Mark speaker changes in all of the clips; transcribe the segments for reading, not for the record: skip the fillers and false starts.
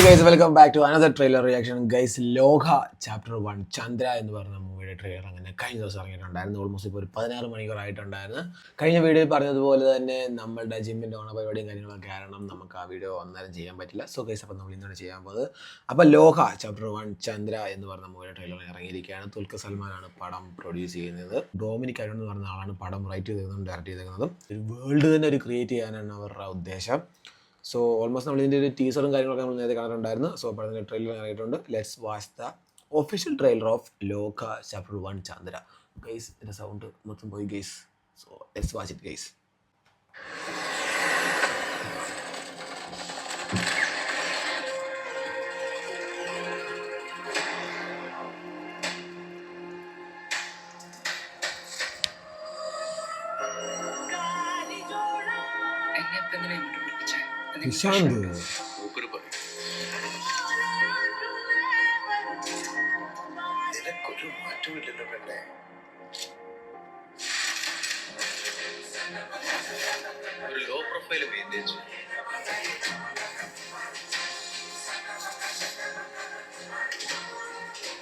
Speaker 1: Guys welcome back to another trailer reaction. Guys Lokah chapter 1 Chandra എന്ന് പറഞ്ഞ മൂവിയുടെ ട്രെയിലർ അങ്ങനെ കഴിഞ്ഞ ദിവസം ഇറങ്ങിയിട്ടുണ്ടായിരുന്നു. ഓൾമോസ്റ്റ് ഇപ്പോൾ ഒരു 16 മണിക്കൂർ ആയിട്ടുണ്ടായിരുന്നു. കഴിഞ്ഞ വീഡിയോയിൽ പറഞ്ഞതുപോലെ തന്നെ നമ്മളുടെ ജിമ്മിൻ്റെ ഓണ പരിപാടിയും കാര്യങ്ങളൊക്കെ കാരണം നമുക്ക് ആ വീഡിയോ അന്നേരം ചെയ്യാൻ പറ്റില്ല. സോ ഗൈസ് അപ്പോൾ നമ്മൾ ഇന്നാണ് ചെയ്യാൻ പോകുന്നത്. അപ്പോൾ ലോക ചാപ്റ്റർ 1 ചന്ദ്ര എന്ന് പറഞ്ഞ മൂവിയുടെ ട്രെയിലർ ഇറങ്ങിയിരിക്കുകയാണ്. ദുൽഖർ സൽമാനാണ് പടം പ്രൊഡ്യൂസ് ചെയ്യുന്നത്. ഡൊമിനിക് അരുൺ എന്ന് പറഞ്ഞ ആളാണ് പടം റൈറ്റ് ചെയ്തതും ഡയറക്റ്റ് ചെയ്തേക്കുന്നതും. ഒരു വേൾഡ് തന്നെ ഒരു ക്രിയേറ്റ് ചെയ്യാനാണ് അവരുടെ ഉദ്ദേശം. സോ ഓൾമോസ്റ്റ് നമ്മൾ ഇതിൻ്റെ ഒരു ടീസറും കാര്യങ്ങളൊക്കെ നമ്മൾ നേരത്തെ കണ്ടിട്ടുണ്ടായിരുന്നു. സോ അപ്പോൾ അതിൻ്റെ ട്രെയിലർ ഇറങ്ങിയിട്ടുണ്ട്. Let's watch the official trailer of Lokah chapter 1 Chandra. Guys ഇതിൻ്റെ സൗണ്ട് മൊത്തം പോയി guys. So let's watch it guys. Nishant
Speaker 2: നിനക്കൊരു മാറ്റമില്ലല്ലോ പെണ്ണെ. ഒരു ലോ പ്രൊഫൈൽ മെയിൻറ്റെയിൻ ചെയ്യും.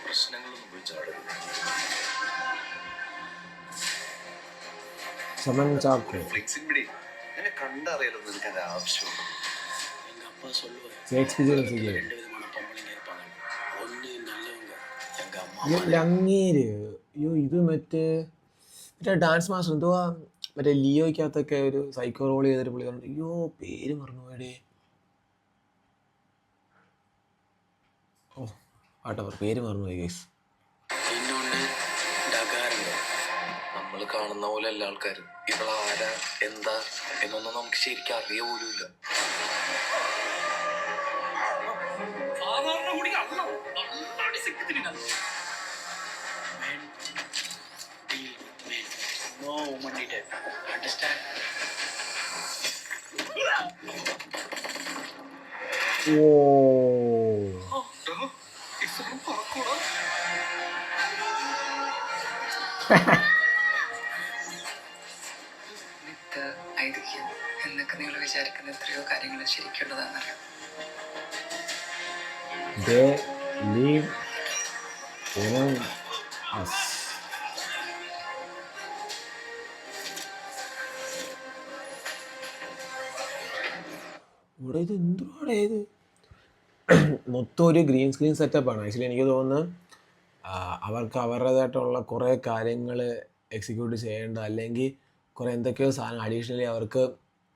Speaker 2: പ്രശ്നങ്ങളൊന്നും പോയി ചാടരുത്.
Speaker 1: സമൻ ചാക്കോ
Speaker 2: ഫ്ലെക്സിങ് പിടി എന്നെ കണ്ടറിയാലോ. നിനക്ക് അത് ആവശ്യമുള്ളൂ.
Speaker 1: ലങ്ങേര്. അയ്യോ ഇത് മറ്റേ ഡാൻസ് മാസ്റ്റർ എന്തുവാ മറ്റേ ലിയോയ്ക്കകത്തൊക്കെ ഒരു സൈക്കോ റോൾ ചെയ്തൊരു പുള്ളി പറഞ്ഞു. അയ്യോ പേര് മറന്നുപോയടേ. ഓ ആട്ടവർ പേര് മറന്നുപോയി ഗൈസ്.
Speaker 2: നമ്മൾ കാണുന്ന പോലെ അല്ല ആൾക്കാർ. ഇവളാരാ എന്താ എന്നൊന്നും നമുക്ക് ശരിക്കും അറിയ പോലുമില്ല.
Speaker 3: ഐതിഹ്യം എന്നൊക്കെ നിങ്ങൾ വിചാരിക്കുന്ന എത്രയോ കാര്യങ്ങൾ ശരിക്കുള്ളതാണെന്നറിയാം.
Speaker 1: They live in us. ഇവിടെ ഇത് എന്തുവാടെ ഇത് മൊത്തം ഒരു ഗ്രീൻ സ്ക്രീൻ സെറ്റപ്പാണ്. ആക്ച്വലി എനിക്ക് തോന്നുന്നു അവർക്ക് അവരുടേതായിട്ടുള്ള കുറേ കാര്യങ്ങൾ എക്സിക്യൂട്ട് ചെയ്യേണ്ട അല്ലെങ്കിൽ കുറേ എന്തൊക്കെയോ സാധനം അഡീഷണലി അവർക്ക്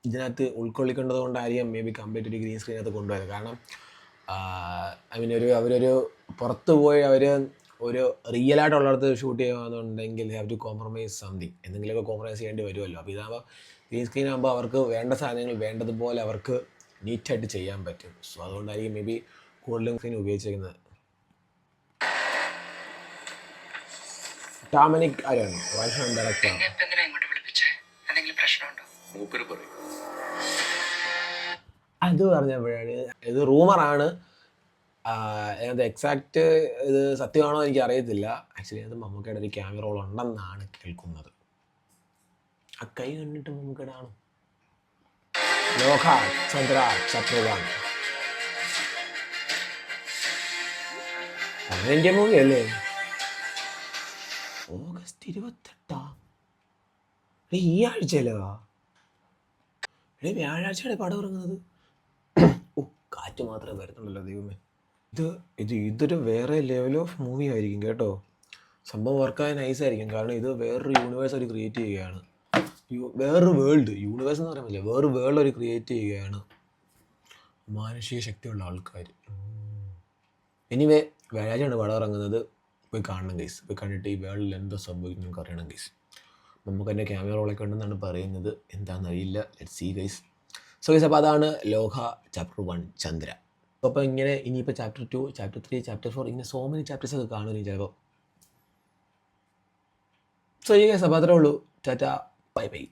Speaker 1: ഇതിനകത്ത് ഉൾക്കൊള്ളിക്കേണ്ടത് കൊണ്ടായിരിക്കും മേ ബി കംപ്ലീറ്റ് ഒരു ഗ്രീൻ സ്ക്രീനകത്ത് കൊണ്ടുവരുന്നത്. കാരണം ഐ മീൻ അവരൊരു പുറത്ത് പോയി അവർ ഒരു റിയലായിട്ടുള്ളിടത്ത് ഷൂട്ട് ചെയ്യുകയാണെന്നുണ്ടെങ്കിൽ ഹാവ് ടു കോംപ്രമൈസ് സംതിങ്, എന്തെങ്കിലുമൊക്കെ കോംപ്രമൈസ് ചെയ്യേണ്ടി വരുമല്ലോ. അപ്പോൾ ഇതാകുമ്പോൾ ഗ്രീൻ സ്ക്രീൻ ആകുമ്പോൾ അവർക്ക് വേണ്ട സാധനങ്ങൾ വേണ്ടതുപോലെ അവർക്ക് നീറ്റായിട്ട് ചെയ്യാൻ പറ്റും. സോ അതുകൊണ്ടായിരിക്കും മേ ബി കൂടുതലും സ്ക്രീൻ ഉപയോഗിച്ചിരിക്കുന്നത്. Dominic Arun wild director. അത് പറഞ്ഞപ്പോഴാണ് ഇത് റൂമറാണ്. അതിനകത്ത് എക്സാക്റ്റ് ഇത് സത്യമാണോ എനിക്ക് അറിയത്തില്ല. ആക്ച്വലി അത് മമ്മൂക്കയുടെ ഒരു ക്യാമറ റോൾ ഉണ്ടെന്നാണ് കേൾക്കുന്നത്. ആ കൈ കണ്ടിട്ട് മമ്മൂക്കയുടെ ആണോ? ലോക ചന്ദ്ര ചാപ്റ്റർ 1 അതിൻ്റെ മൂവി അല്ലേ? ഓഗസ്റ്റ് 28 ഈ ആഴ്ചയിലോ? വ്യാഴാഴ്ചയുടെ പടം ഇറങ്ങുന്നത്. ഓ കാറ്റ് മാത്രമേ വരുന്നുള്ളല്ലോ ദൈവമേ. ഇതൊരു വേറെ ലെവൽ ഓഫ് മൂവി ആയിരിക്കും കേട്ടോ. സംഭവം വർക്കായ നൈസായിരിക്കും. കാരണം ഇത് വേറൊരു യൂണിവേഴ്സ് അവർ ക്രിയേറ്റ് ചെയ്യുകയാണ്. വേറൊരു വേൾഡ് യൂണിവേഴ്സ് എന്ന് പറയാൻ പറ്റില്ല, വേറൊരു വേൾഡ് അവർ ക്രിയേറ്റ് ചെയ്യുകയാണ് മാനുഷിക ശക്തിയുള്ള ആൾക്കാർ. എനിവേ വ്യാഴാഴ്ചയാണ് പടം ഇറങ്ങുന്നത്. പോയി കാണണം ഗൈസ്. പോയി കണ്ടിട്ട് ഈ വേൾഡിൽ എന്തോ സംഭവിക്കും നമുക്ക് അറിയണം ഗൈസ്. നമുക്ക് എൻ്റെ ക്യാമറ റോളൊക്കെ ഉണ്ടെന്നാണ് പറയുന്നത്. എന്താണെന്നറിയില്ല. Let's see guys. So guys അപ്പോൾ അതാണ് ലോക ചാപ്റ്റർ 1 ചന്ദ്ര. അപ്പോൾ ഇങ്ങനെ ഇനിയിപ്പോൾ ചാപ്റ്റർ 2 ചാപ്റ്റർ 3 ചാപ്റ്റർ 4 ഇങ്ങനെ സോ മെനി ചാപ്റ്റേഴ്സ് ഒക്കെ കാണും ചിലപ്പോൾ. സോ ഈ ഗൈസ് അപ്പോൾ അത്രേ ഉള്ളൂ. Tata bye bye.